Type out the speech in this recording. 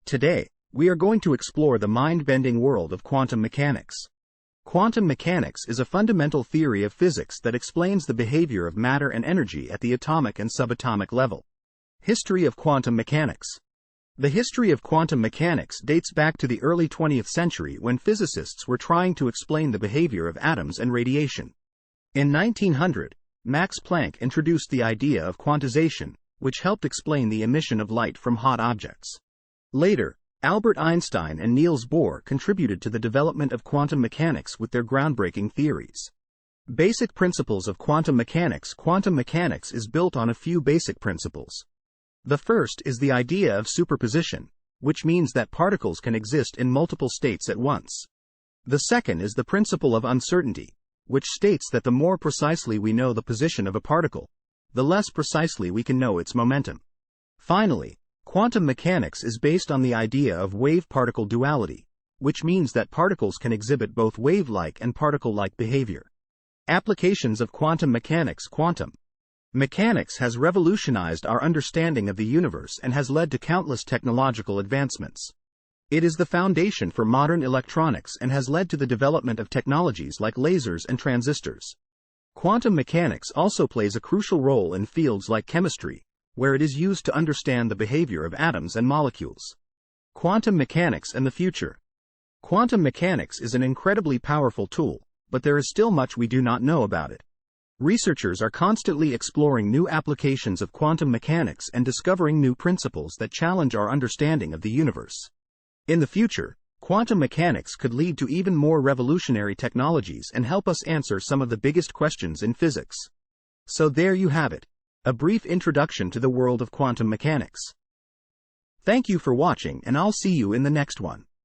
Today, we are going to explore the mind-bending world of quantum mechanics. Quantum mechanics is a fundamental theory of physics that explains the behavior of matter and energy at the atomic and subatomic level. History of quantum mechanics. The history of quantum mechanics dates back to the early 20th century when physicists were trying to explain the behavior of atoms and radiation. In 1900, Max Planck introduced the idea of quantization, which helped explain the emission of light from hot objects. Later, Albert Einstein and Niels Bohr contributed to the development of quantum mechanics with their groundbreaking theories. Basic principles of quantum mechanics. Quantum mechanics is built on a few basic principles. The first is the idea of superposition, which means that particles can exist in multiple states at once. The second is the principle of uncertainty, which states that the more precisely we know the position of a particle, the less precisely we can know its momentum. Finally, quantum mechanics is based on the idea of wave-particle duality, which means that particles can exhibit both wave-like and particle-like behavior. Applications of quantum mechanics. Quantum mechanics has revolutionized our understanding of the universe and has led to countless technological advancements. It is the foundation for modern electronics and has led to the development of technologies like lasers and transistors. Quantum mechanics also plays a crucial role in fields like chemistry, where it is used to understand the behavior of atoms and molecules. Quantum mechanics and the future. Quantum mechanics is an incredibly powerful tool, but there is still much we do not know about it. Researchers are constantly exploring new applications of quantum mechanics and discovering new principles that challenge our understanding of the universe. In the future, quantum mechanics could lead to even more revolutionary technologies and help us answer some of the biggest questions in physics. So there you have it. A brief introduction to the world of quantum mechanics. Thank you for watching, and I'll see you in the next one.